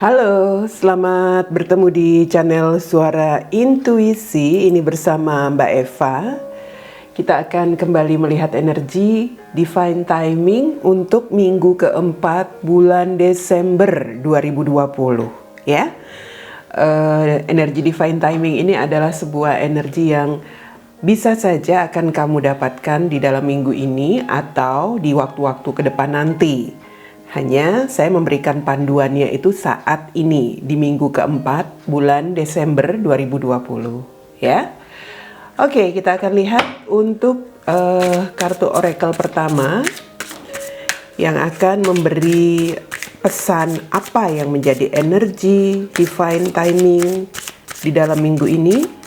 Halo, selamat bertemu di channel Suara Intuisi. Ini bersama Mbak Eva. Kita akan kembali melihat energi Divine Timing untuk minggu keempat bulan Desember 2020 ya. Energi Divine Timing ini adalah sebuah energi yang bisa saja akan kamu dapatkan di dalam minggu ini atau di waktu-waktu ke depan nanti. Hanya saya memberikan panduannya itu saat ini di minggu keempat bulan Desember 2020 ya. Oke, kita akan lihat untuk kartu oracle pertama yang akan memberi pesan apa yang menjadi energi divine timing di dalam minggu ini.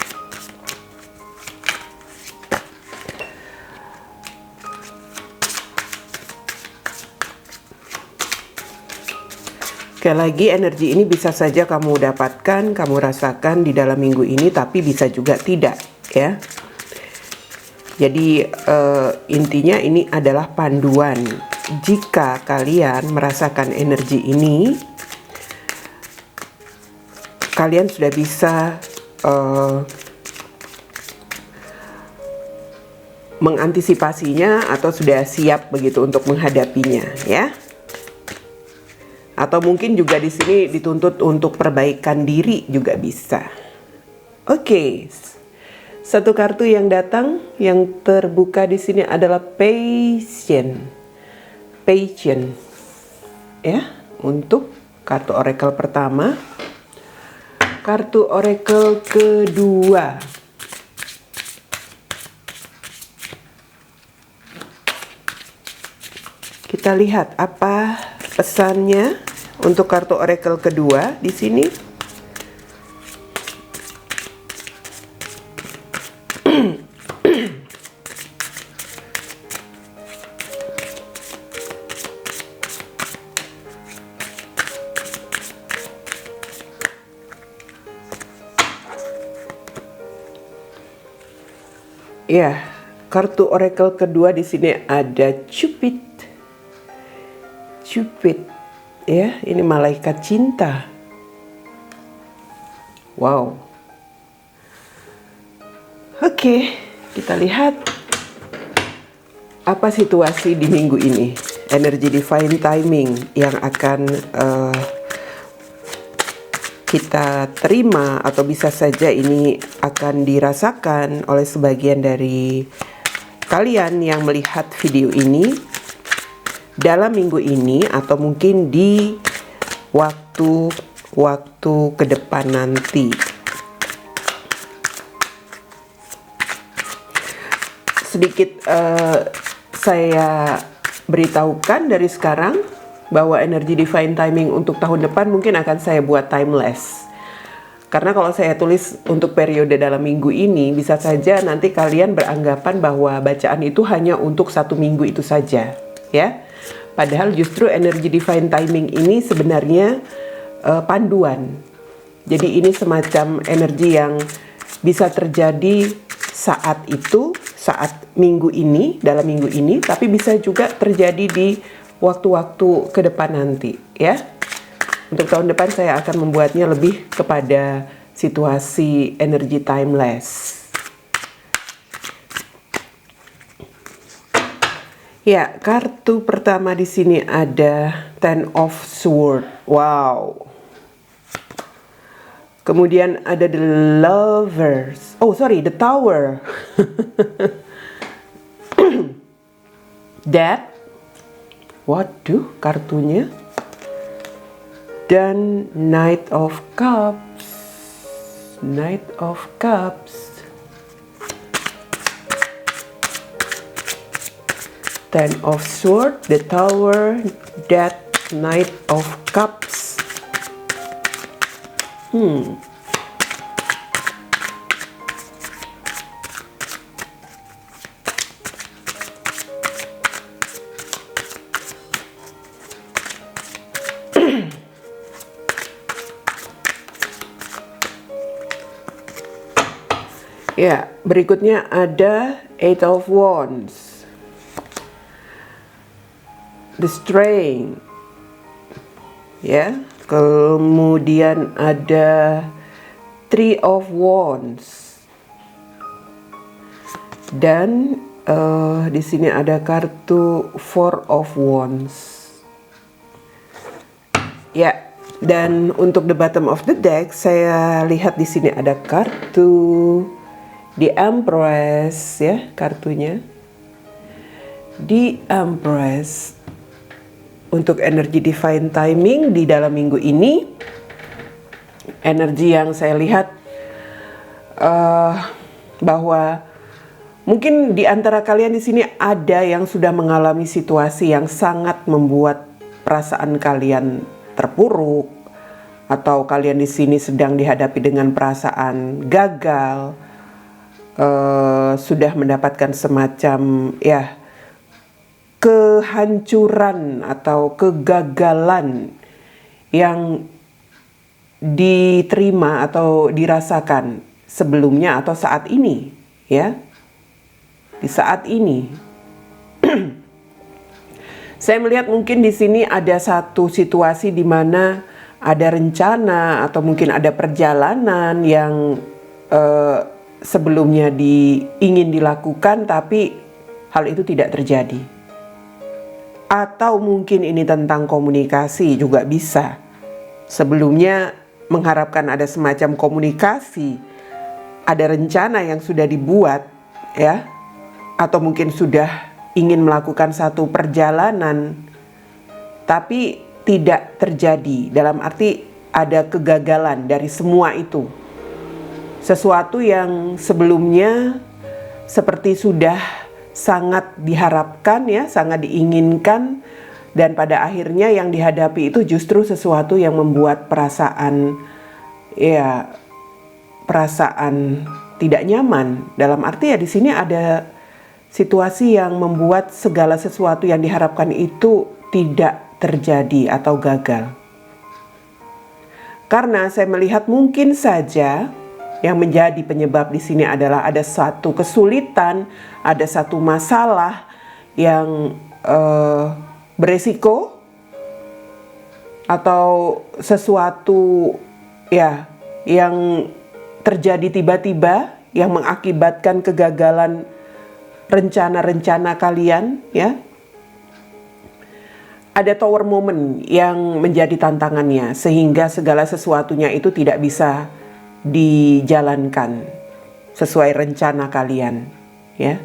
Sekali lagi, energi ini bisa saja kamu dapatkan, kamu rasakan di dalam minggu ini, tapi bisa juga tidak, ya. Jadi intinya ini adalah panduan. Jika kalian merasakan energi ini, kalian sudah bisa mengantisipasinya atau sudah siap begitu untuk menghadapinya, ya. Atau mungkin juga di sini dituntut untuk perbaikan diri juga bisa. Oke. Satu kartu yang datang yang terbuka di sini adalah Patience. Patience. Ya, untuk kartu oracle pertama. Kartu oracle kedua. Kita lihat apa pesannya untuk kartu oracle kedua di sini. Ya, kartu oracle kedua di sini ada Cupid. Cupid, ya, ini malaikat cinta. Wow. Oke, kita lihat apa situasi di minggu ini. Energi divine timing yang akan kita terima atau bisa saja ini akan dirasakan oleh sebagian dari kalian yang melihat video ini dalam minggu ini atau mungkin di waktu-waktu ke depan nanti. Sedikit saya beritahukan dari sekarang bahwa energi divine timing untuk tahun depan mungkin akan saya buat timeless. Karena kalau saya tulis untuk periode dalam minggu ini, bisa saja nanti kalian beranggapan bahwa bacaan itu hanya untuk satu minggu itu saja, ya. Padahal justru energi divine timing ini sebenarnya panduan. Jadi ini semacam energi yang bisa terjadi saat itu, saat minggu ini, dalam minggu ini, tapi bisa juga terjadi di waktu-waktu ke depan nanti, ya. Untuk tahun depan saya akan membuatnya lebih kepada situasi energi timeless. Ya, kartu pertama di sini ada Ten of Swords. Wow. Kemudian ada the Lovers. Oh, sorry, the Tower. Death. Waduh, kartunya. Dan Knight of Cups. Knight of Cups. Ten of Swords, the Tower, Death, Knight of Cups. Ya, berikutnya ada Eight of Wands. The Strength, ya, kemudian ada Three of Wands, dan di sini ada kartu Four of Wands. Ya, dan untuk the bottom of the deck saya lihat di sini ada kartu The Empress ya, kartunya The Empress. Untuk energi divine timing di dalam minggu ini, energi yang saya lihat bahwa mungkin di antara kalian di sini ada yang sudah mengalami situasi yang sangat membuat perasaan kalian terpuruk, atau kalian di sini sedang dihadapi dengan perasaan gagal, sudah mendapatkan semacam ya kehancuran atau kegagalan yang diterima atau dirasakan sebelumnya atau saat ini ya. Di saat ini saya melihat mungkin di sini ada satu situasi di mana ada rencana atau mungkin ada perjalanan yang sebelumnya ingin dilakukan tapi hal itu tidak terjadi. Atau mungkin ini tentang komunikasi juga bisa. Sebelumnya mengharapkan ada semacam komunikasi, ada rencana yang sudah dibuat ya, atau mungkin sudah ingin melakukan satu perjalanan tapi tidak terjadi, dalam arti ada kegagalan dari semua itu. Sesuatu yang sebelumnya seperti sudah sangat diharapkan ya, sangat diinginkan, dan pada akhirnya yang dihadapi itu justru sesuatu yang membuat perasaan tidak nyaman. Dalam arti ya di sini ada situasi yang membuat segala sesuatu yang diharapkan itu tidak terjadi atau gagal. Karena saya melihat mungkin saja yang menjadi penyebab di sini adalah ada satu kesulitan, ada satu masalah yang beresiko, atau sesuatu ya yang terjadi tiba-tiba yang mengakibatkan kegagalan rencana-rencana kalian ya. Ada tower moment yang menjadi tantangannya sehingga segala sesuatunya itu tidak bisa dijalankan sesuai rencana kalian ya.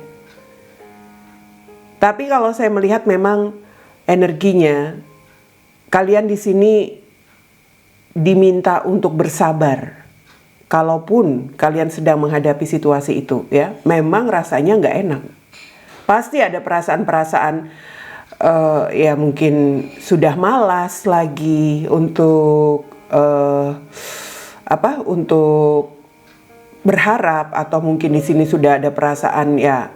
Tapi kalau saya melihat memang energinya kalian di sini diminta untuk bersabar. Kalaupun kalian sedang menghadapi situasi itu ya, memang rasanya nggak enak. Pasti ada perasaan-perasaan ya mungkin sudah malas lagi untuk untuk berharap, atau mungkin di sini sudah ada perasaan ya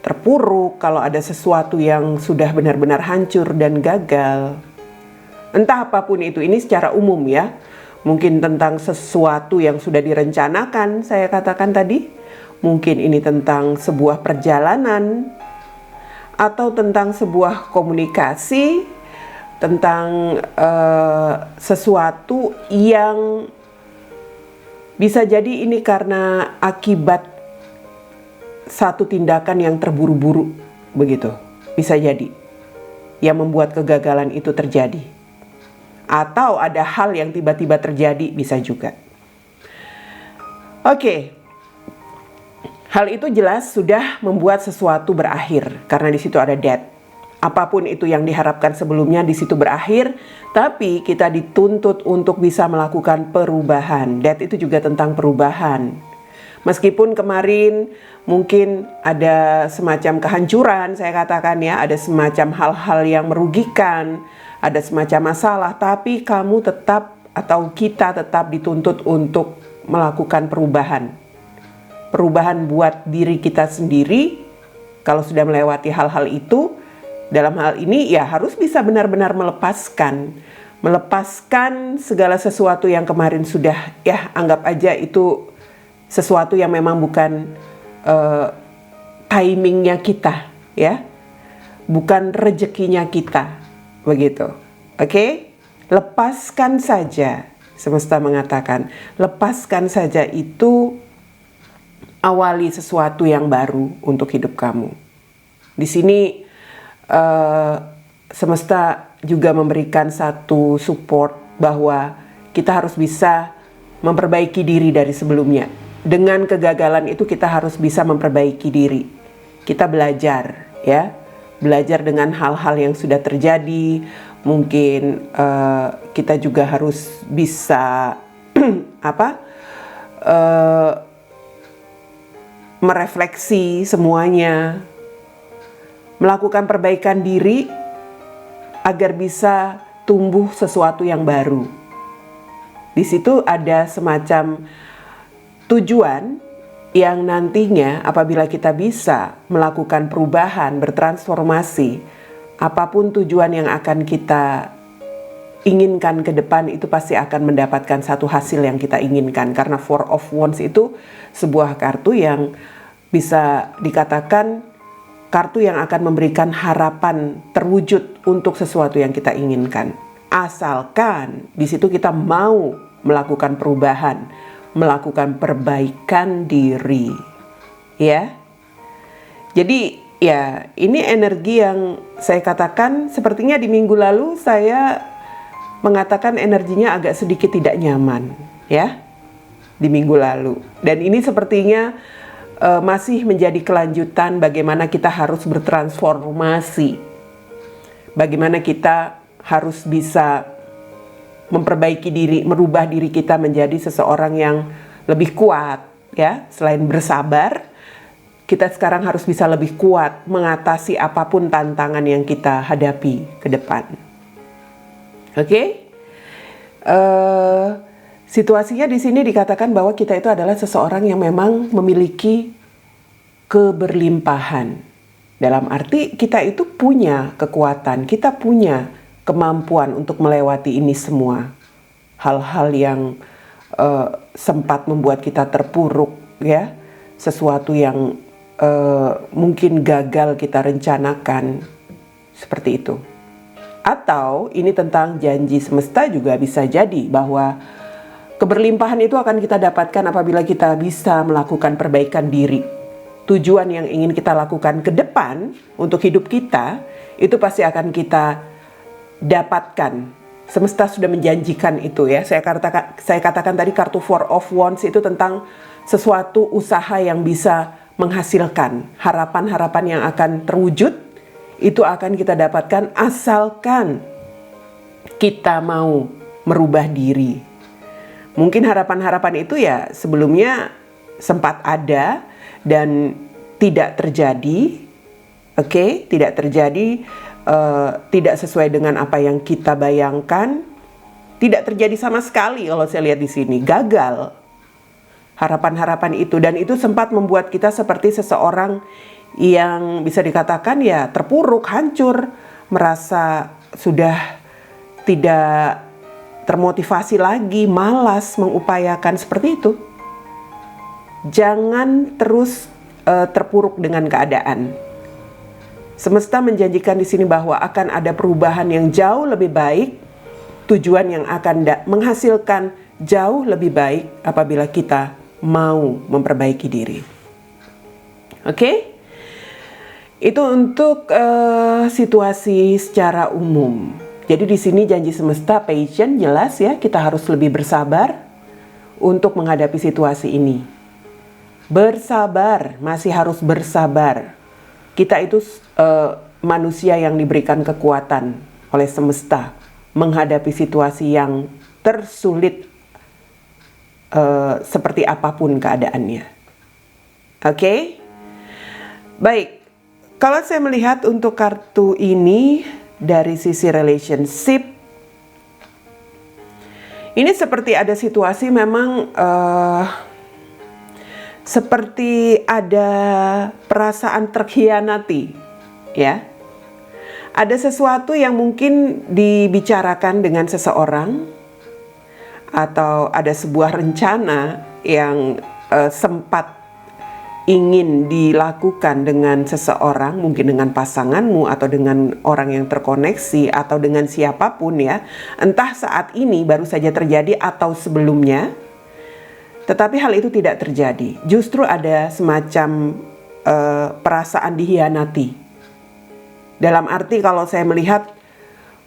terpuruk kalau ada sesuatu yang sudah benar-benar hancur dan gagal. Entah apapun itu, ini secara umum ya. Mungkin tentang sesuatu yang sudah direncanakan, saya katakan tadi. Mungkin ini tentang sebuah perjalanan, atau tentang sebuah komunikasi, tentang sesuatu yang bisa jadi ini karena akibat satu tindakan yang terburu-buru begitu. Bisa jadi yang membuat kegagalan itu terjadi. Atau ada hal yang tiba-tiba terjadi, bisa juga. Oke. Hal itu jelas sudah membuat sesuatu berakhir karena di situ ada death. Apapun itu yang diharapkan sebelumnya di situ berakhir, tapi kita dituntut untuk bisa melakukan perubahan. Death itu juga tentang perubahan. Meskipun kemarin mungkin ada semacam kehancuran, saya katakan ya, ada semacam hal-hal yang merugikan, ada semacam masalah, tapi kamu tetap atau kita tetap dituntut untuk melakukan perubahan. Perubahan buat diri kita sendiri. Kalau sudah melewati hal-hal itu, dalam hal ini ya harus bisa benar-benar melepaskan segala sesuatu yang kemarin sudah ya anggap aja itu sesuatu yang memang bukan timingnya kita ya, bukan rezekinya kita begitu. Oke? Lepaskan saja, semesta mengatakan, lepaskan saja itu awali sesuatu yang baru untuk hidup kamu. Di sini semesta juga memberikan satu support bahwa kita harus bisa memperbaiki diri dari sebelumnya. Dengan kegagalan itu kita harus bisa memperbaiki diri. Kita belajar, ya, belajar dengan hal-hal yang sudah terjadi. Mungkin kita juga harus bisa merefleksi semuanya, melakukan perbaikan diri agar bisa tumbuh sesuatu yang baru. Di situ ada semacam tujuan yang nantinya apabila kita bisa melakukan perubahan, bertransformasi, apapun tujuan yang akan kita inginkan ke depan, itu pasti akan mendapatkan satu hasil yang kita inginkan. Karena Four of Wands itu sebuah kartu yang bisa dikatakan kartu yang akan memberikan harapan terwujud untuk sesuatu yang kita inginkan. Asalkan di situ kita mau melakukan perubahan, melakukan perbaikan diri. Ya. Jadi ya, ini energi yang saya katakan sepertinya di minggu lalu saya mengatakan energinya agak sedikit tidak nyaman, ya, di minggu lalu. Dan ini sepertinya masih menjadi kelanjutan bagaimana kita harus bertransformasi, bagaimana kita harus bisa memperbaiki diri, merubah diri kita menjadi seseorang yang lebih kuat, ya. Selain bersabar, kita sekarang harus bisa lebih kuat mengatasi apapun tantangan yang kita hadapi ke depan. Oke? Situasinya di sini dikatakan bahwa kita itu adalah seseorang yang memang memiliki keberlimpahan. Dalam arti kita itu punya kekuatan, kita punya kemampuan untuk melewati ini semua. Hal-hal yang sempat membuat kita terpuruk, ya, sesuatu yang mungkin gagal kita rencanakan, seperti itu. Atau ini tentang janji semesta juga bisa jadi bahwa keberlimpahan itu akan kita dapatkan apabila kita bisa melakukan perbaikan diri. Tujuan yang ingin kita lakukan ke depan untuk hidup kita, itu pasti akan kita dapatkan. Semesta sudah menjanjikan itu, ya. Saya katakan tadi kartu Four of Wands itu tentang sesuatu usaha yang bisa menghasilkan harapan-harapan yang akan terwujud. Itu akan kita dapatkan asalkan kita mau merubah diri. Mungkin harapan-harapan itu ya sebelumnya sempat ada dan tidak terjadi, oke? Tidak terjadi, tidak sesuai dengan apa yang kita bayangkan, tidak terjadi sama sekali. Kalau saya lihat di sini, gagal harapan-harapan itu, dan itu sempat membuat kita seperti seseorang yang bisa dikatakan ya terpuruk, hancur, merasa sudah tidak termotivasi lagi, malas mengupayakan, seperti itu. Jangan terus terpuruk dengan keadaan. Semesta menjanjikan di sini bahwa akan ada perubahan yang jauh lebih baik, tujuan yang akan menghasilkan jauh lebih baik apabila kita mau memperbaiki diri. Oke? Itu untuk situasi secara umum. Jadi di sini janji semesta patient, jelas ya, kita harus lebih bersabar untuk menghadapi situasi ini. Bersabar, masih harus bersabar. Kita itu manusia yang diberikan kekuatan oleh semesta menghadapi situasi yang tersulit seperti apapun keadaannya. Oke? Baik. Kalau saya melihat untuk kartu ini dari sisi relationship, ini seperti ada situasi memang seperti ada perasaan terkhianati, ya. Ada sesuatu yang mungkin dibicarakan dengan seseorang, atau ada sebuah rencana yang sempat ingin dilakukan dengan seseorang, mungkin dengan pasanganmu atau dengan orang yang terkoneksi atau dengan siapapun ya, entah saat ini baru saja terjadi atau sebelumnya, tetapi hal itu tidak terjadi. Justru ada semacam perasaan dihianati. Dalam arti kalau saya melihat,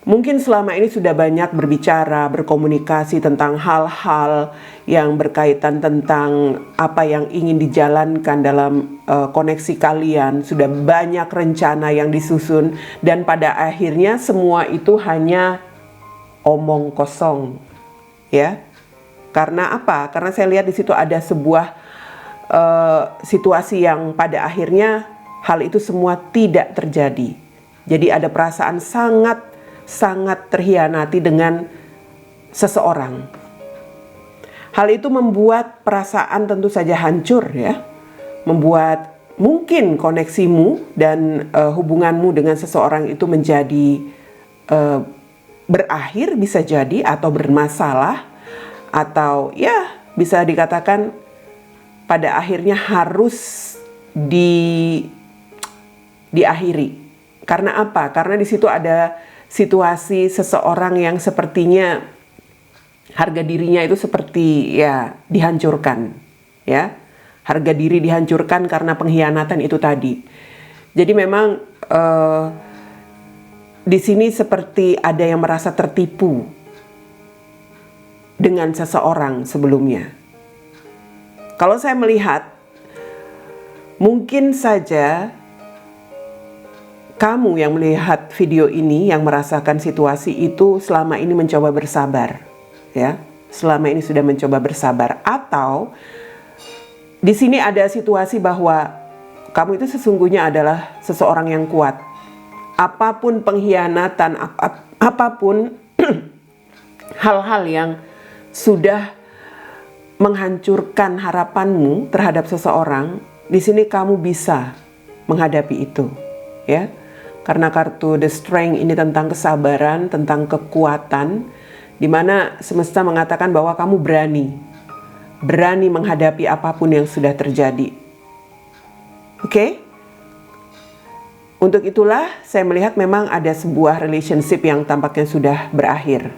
mungkin selama ini sudah banyak berbicara, berkomunikasi tentang hal-hal yang berkaitan tentang apa yang ingin dijalankan dalam koneksi kalian. Sudah banyak rencana yang disusun dan pada akhirnya semua itu hanya omong kosong, ya. Karena apa? Karena saya lihat di situ ada sebuah situasi yang pada akhirnya hal itu semua tidak terjadi. Jadi ada perasaan sangat terhianati dengan seseorang. Hal itu membuat perasaan tentu saja hancur ya. Membuat mungkin koneksimu dan hubunganmu dengan seseorang itu menjadi berakhir, bisa jadi, atau bermasalah, atau ya bisa dikatakan pada akhirnya harus diakhiri. Karena apa? Karena di situ ada situasi seseorang yang sepertinya harga dirinya itu seperti ya dihancurkan, ya. Harga diri dihancurkan karena pengkhianatan itu tadi. Jadi memang di sini seperti ada yang merasa tertipu dengan seseorang sebelumnya. Kalau saya melihat, mungkin saja kamu yang melihat video ini, yang merasakan situasi itu selama ini mencoba bersabar, ya. Selama ini sudah mencoba bersabar, atau di sini ada situasi bahwa kamu itu sesungguhnya adalah seseorang yang kuat. Apapun pengkhianatan, apapun hal-hal yang sudah menghancurkan harapanmu terhadap seseorang, di sini kamu bisa menghadapi itu, ya. Karena kartu The Strength ini tentang kesabaran, tentang kekuatan, di mana semesta mengatakan bahwa kamu berani menghadapi apapun yang sudah terjadi. Oke? Untuk itulah saya melihat memang ada sebuah relationship yang tampaknya sudah berakhir.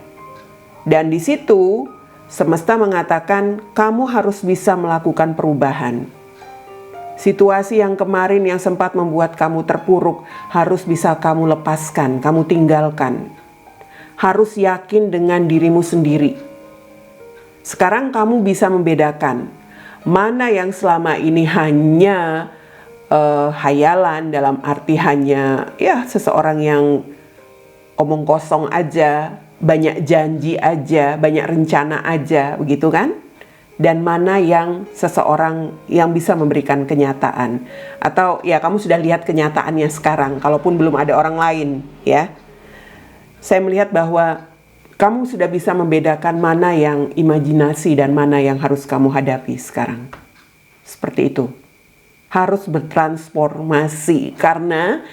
Dan di situ semesta mengatakan kamu harus bisa melakukan perubahan. Situasi yang kemarin yang sempat membuat kamu terpuruk harus bisa kamu lepaskan, kamu tinggalkan. Harus yakin dengan dirimu sendiri. Sekarang kamu bisa membedakan mana yang selama ini hanya hayalan, dalam arti hanya ya seseorang yang omong kosong aja, banyak janji aja, banyak rencana aja, begitu kan? Dan mana yang seseorang yang bisa memberikan kenyataan. Atau ya kamu sudah lihat kenyataannya sekarang, kalaupun belum ada orang lain, ya. Saya melihat bahwa kamu sudah bisa membedakan mana yang imajinasi dan mana yang harus kamu hadapi sekarang. Seperti itu. Harus bertransformasi karena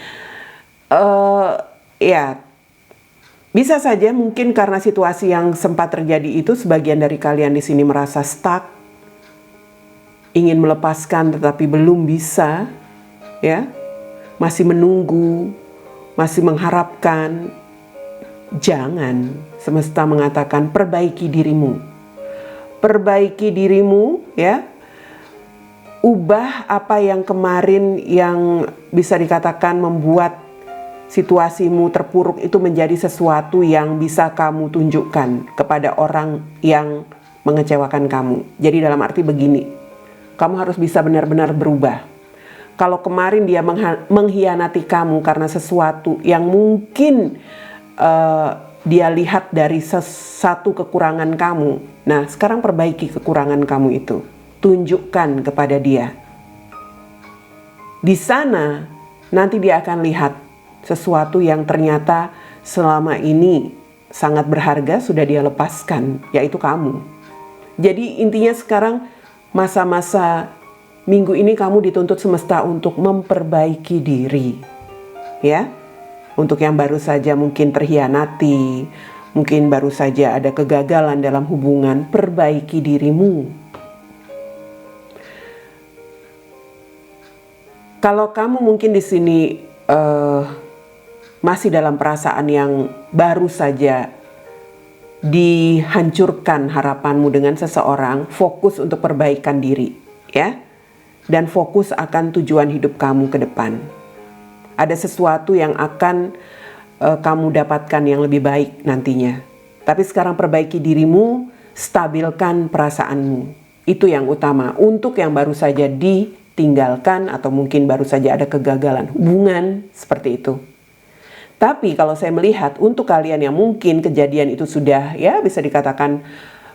ya bisa saja mungkin karena situasi yang sempat terjadi itu sebagian dari kalian di sini merasa stuck, ingin melepaskan tetapi belum bisa, ya, masih menunggu, masih mengharapkan. Jangan, semesta mengatakan perbaiki dirimu, ya, ubah apa yang kemarin yang bisa dikatakan membuat situasimu terpuruk itu menjadi sesuatu yang bisa kamu tunjukkan kepada orang yang mengecewakan kamu. Jadi dalam arti begini, kamu harus bisa benar-benar berubah. Kalau kemarin dia mengkhianati kamu karena sesuatu yang mungkin dia lihat dari satu kekurangan kamu, nah sekarang perbaiki kekurangan kamu itu, tunjukkan kepada dia. Di sana nanti dia akan lihat sesuatu yang ternyata selama ini sangat berharga sudah dia lepaskan, yaitu kamu. Jadi intinya sekarang masa-masa minggu ini kamu dituntut semesta untuk memperbaiki diri, ya. Untuk yang baru saja mungkin terhianati, mungkin baru saja ada kegagalan dalam hubungan, perbaiki dirimu. Kalau kamu mungkin di sini masih dalam perasaan yang baru saja dihancurkan harapanmu dengan seseorang, fokus untuk perbaikan diri, ya. Dan fokus akan tujuan hidup kamu ke depan. Ada sesuatu yang akan kamu dapatkan yang lebih baik nantinya. Tapi sekarang perbaiki dirimu, stabilkan perasaanmu. Itu yang utama. Untuk yang baru saja ditinggalkan atau mungkin baru saja ada kegagalan hubungan, seperti itu. Tapi kalau saya melihat untuk kalian yang mungkin kejadian itu sudah ya bisa dikatakan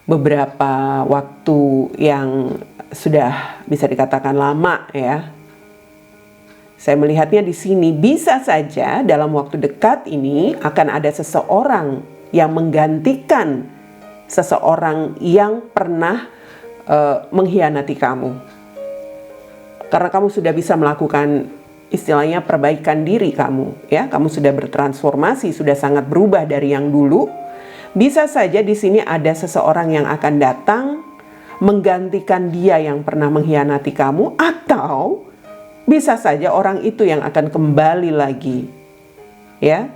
beberapa waktu yang sudah bisa dikatakan lama ya. Saya melihatnya di sini bisa saja dalam waktu dekat ini akan ada seseorang yang menggantikan seseorang yang pernah mengkhianati kamu. Karena kamu sudah bisa melakukan istilahnya perbaikan diri kamu, ya. Kamu sudah bertransformasi, sudah sangat berubah dari yang dulu. Bisa saja di sini ada seseorang yang akan datang menggantikan dia yang pernah mengkhianati kamu, atau bisa saja orang itu yang akan kembali lagi, ya,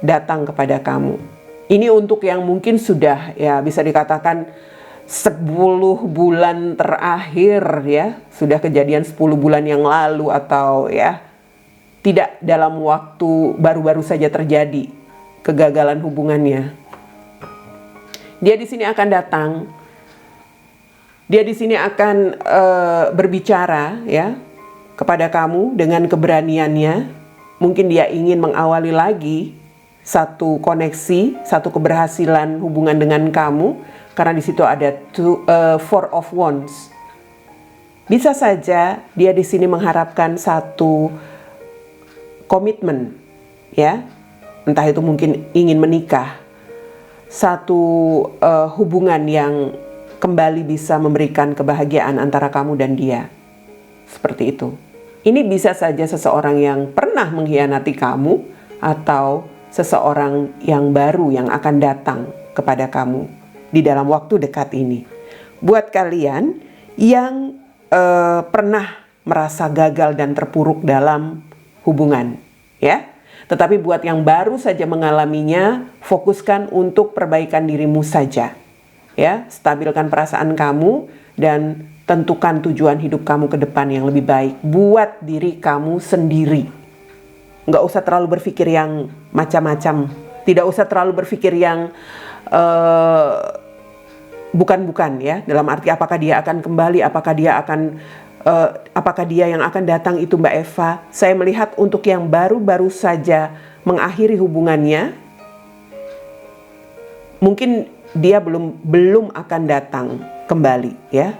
datang kepada kamu. Ini untuk yang mungkin sudah ya bisa dikatakan 10 bulan terakhir ya, sudah kejadian 10 bulan yang lalu atau ya tidak dalam waktu baru-baru saja terjadi kegagalan hubungannya. Dia di sini akan datang. Dia di sini akan berbicara ya kepada kamu dengan keberaniannya. Mungkin dia ingin mengawali lagi satu koneksi, satu keberhasilan hubungan dengan kamu, karena di situ ada Four of Wands. Bisa saja dia di sini mengharapkan satu komitmen, ya, entah itu mungkin ingin menikah, satu hubungan yang kembali bisa memberikan kebahagiaan antara kamu dan dia, seperti itu. Ini bisa saja seseorang yang pernah mengkhianati kamu atau seseorang yang baru yang akan datang kepada kamu di dalam waktu dekat ini. Buat kalian yang pernah merasa gagal dan terpuruk dalam hubungan, ya. Tetapi buat yang baru saja mengalaminya, fokuskan untuk perbaikan dirimu saja, ya. Stabilkan perasaan kamu dan tentukan tujuan hidup kamu ke depan yang lebih baik buat diri kamu sendiri. Nggak usah terlalu berpikir yang macam-macam, tidak usah terlalu berpikir yang bukan-bukan ya. Dalam arti apakah dia akan kembali, apakah dia yang akan datang itu Mbak Eva. Saya melihat untuk yang baru-baru saja mengakhiri hubungannya, mungkin dia belum akan datang kembali ya.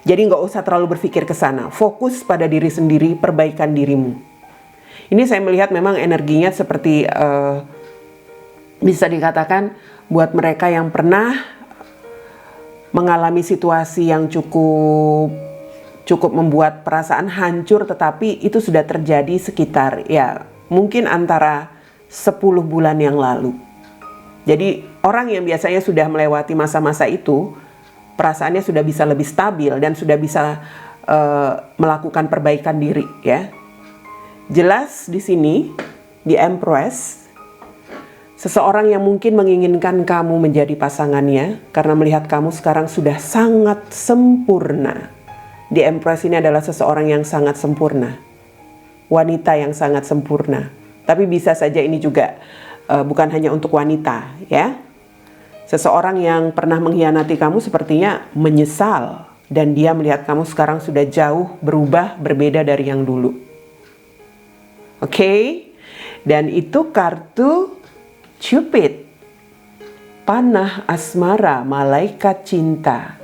Jadi nggak usah terlalu berpikir ke sana. Fokus pada diri sendiri, perbaikan dirimu. Ini saya melihat memang energinya seperti bisa dikatakan buat mereka yang pernah mengalami situasi yang cukup membuat perasaan hancur, tetapi itu sudah terjadi sekitar ya mungkin antara 10 bulan yang lalu. Jadi orang yang biasanya sudah melewati masa-masa itu, perasaannya sudah bisa lebih stabil dan sudah bisa melakukan perbaikan diri ya. Jelas di sini di Empress, seseorang yang mungkin menginginkan kamu menjadi pasangannya karena melihat kamu sekarang sudah sangat sempurna. Di Empress ini adalah seseorang yang sangat sempurna, wanita yang sangat sempurna. Tapi bisa saja ini juga bukan hanya untuk wanita ya. Seseorang yang pernah mengkhianati kamu sepertinya menyesal dan dia melihat kamu sekarang sudah jauh berubah, berbeda dari yang dulu. Oke? Dan itu kartu Cupid, panah asmara, malaikat cinta.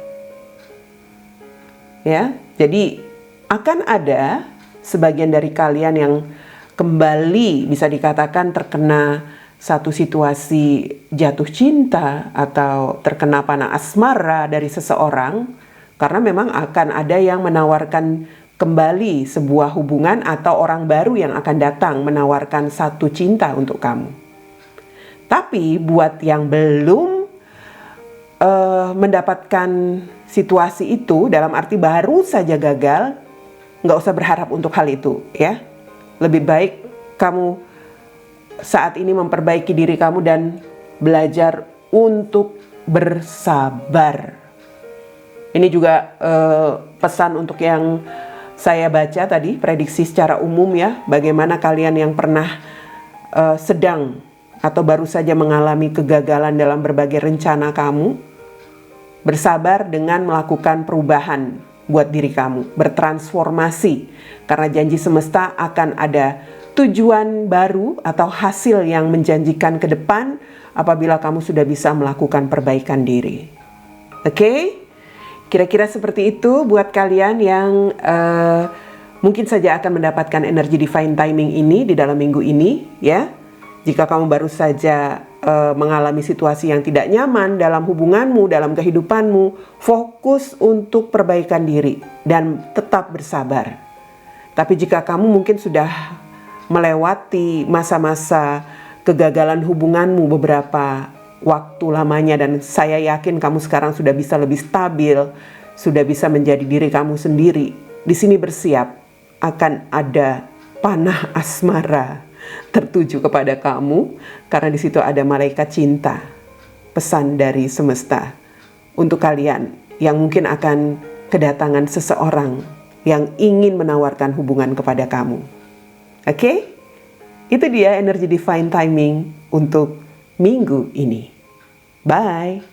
Ya, jadi akan ada sebagian dari kalian yang kembali bisa dikatakan terkena satu situasi jatuh cinta atau terkena panah asmara dari seseorang, karena memang akan ada yang menawarkan kembali sebuah hubungan atau orang baru yang akan datang menawarkan satu cinta untuk kamu. Tapi buat yang belum mendapatkan situasi itu, dalam arti baru saja gagal, nggak usah berharap untuk hal itu ya. Lebih baik kamu saat ini memperbaiki diri kamu dan belajar untuk bersabar. Ini juga pesan untuk yang saya baca tadi, prediksi secara umum ya, bagaimana kalian yang pernah sedang atau baru saja mengalami kegagalan dalam berbagai rencana kamu, bersabar dengan melakukan perubahan buat diri kamu, bertransformasi, karena janji semesta akan ada tujuan baru atau hasil yang menjanjikan ke depan apabila kamu sudah bisa melakukan perbaikan diri. Oke? Kira-kira seperti itu buat kalian yang mungkin saja akan mendapatkan energi divine timing ini di dalam minggu ini ya. Jika kamu baru saja mengalami situasi yang tidak nyaman dalam hubunganmu, dalam kehidupanmu, fokus untuk perbaikan diri dan tetap bersabar. Tapi jika kamu mungkin sudah melewati masa-masa kegagalan hubunganmu beberapa waktu lamanya, dan saya yakin kamu sekarang sudah bisa lebih stabil, sudah bisa menjadi diri kamu sendiri. Di sini bersiap akan ada panah asmara tertuju kepada kamu, karena di situ ada malaikat cinta, pesan dari semesta untuk kalian yang mungkin akan kedatangan seseorang yang ingin menawarkan hubungan kepada kamu. Oke? Itu dia energi divine timing untuk minggu ini. Bye.